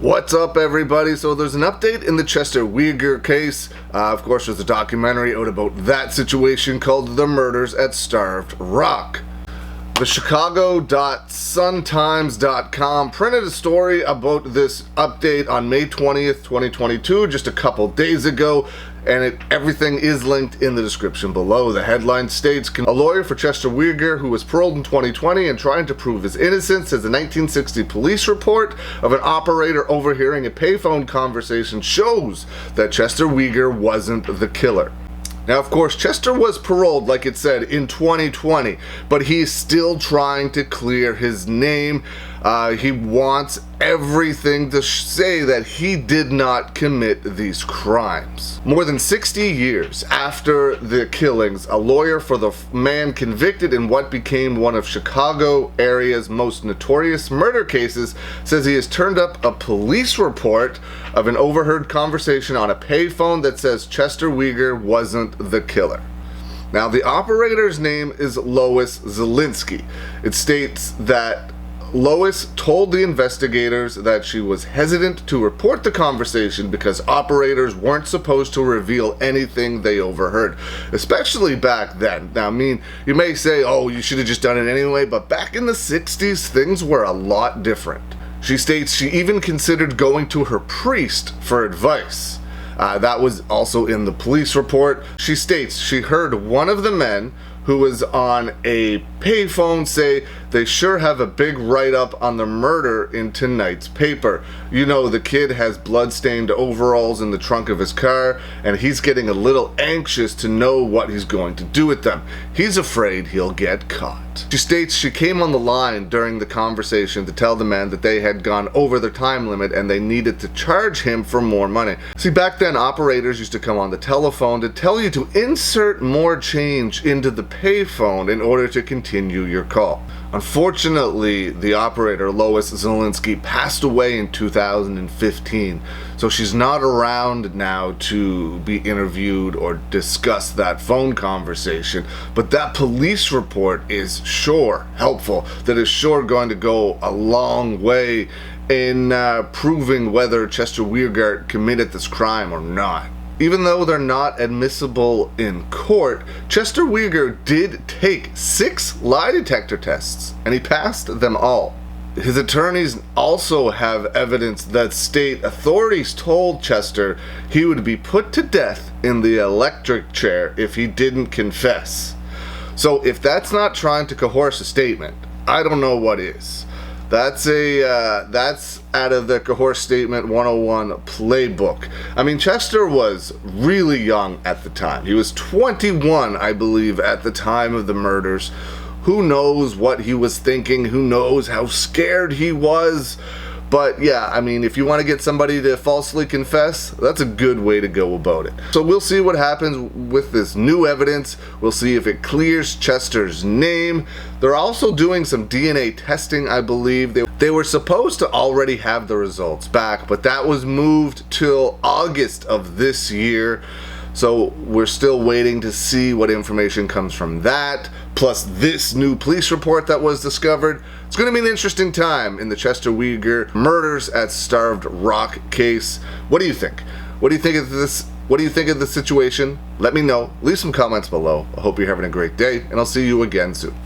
What's up, everybody? So there's an update in the Chester Weger case. Of course, there's a documentary out about that situation called The Murders at Starved Rock. The Chicago.suntimes.com printed a story about this update on May 20th, 2022, just a couple days ago, and everything is linked in the description below. The headline states, a lawyer for Chester Weger, who was paroled in 2020 and trying to prove his innocence, says a 1960 police report of an operator overhearing a payphone conversation shows that Chester Weger wasn't the killer. Now, of course, Chester was paroled, like it said, in 2020, but he's still trying to clear his name. He wants everything to say that he did not commit these crimes. More than 60 years after the killings, a lawyer for the man convicted in what became one of Chicago area's most notorious murder cases says he has turned up a police report of an overheard conversation on a payphone that says Chester Weger wasn't the killer. Now, the operator's name is Lois Zielinski. It states that Lois told the investigators that she was hesitant to report the conversation because operators weren't supposed to reveal anything they overheard, especially back then. Now, I mean, you may say, oh, you should have just done it anyway, but back in the 60s, things were a lot different. She states she even considered going to her priest for advice. That was also in the police report. She states she heard one of the men who was on a payphone say they sure have a big write-up on the murder in tonight's paper. You know, the kid has blood-stained overalls in the trunk of his car, and he's getting a little anxious to know what he's going to do with them. He's afraid he'll get caught. She states she came on the line during the conversation to tell the man that they had gone over their time limit and they needed to charge him for more money. See, back then, operators used to come on the telephone to tell you to insert more change into the payphone in order to continue your call. Unfortunately, the operator, Lois Zielinski, passed away in 2015, so she's not around now to be interviewed or discuss that phone conversation, but that police report is sure helpful. That is sure going to go a long way in proving whether Chester Weger committed this crime or not. Even though they're not admissible in court, Chester Weger did take 6 lie detector tests, and he passed them all. His attorneys also have evidence that state authorities told Chester he would be put to death in the electric chair if he didn't confess. So if that's not trying to coerce a statement, I don't know what is. That's out of the Coerce Statement 101 playbook. I mean, Chester was really young at the time. He was 21, I believe, at the time of the murders. Who knows what he was thinking? Who knows how scared he was? But yeah, I mean, if you want to get somebody to falsely confess, that's a good way to go about it. So we'll see what happens with this new evidence. We'll see if it clears Chester's name. They're also doing some DNA testing, I believe. They were supposed to already have the results back, but that was moved till August of this year. So we're still waiting to see what information comes from that, plus this new police report that was discovered. It's going to be an interesting time in the Chester Weger Murders at Starved Rock case. What do you think? What do you think of this? What do you think of the situation? Let me know. Leave some comments below. I hope you're having a great day, and I'll see you again soon.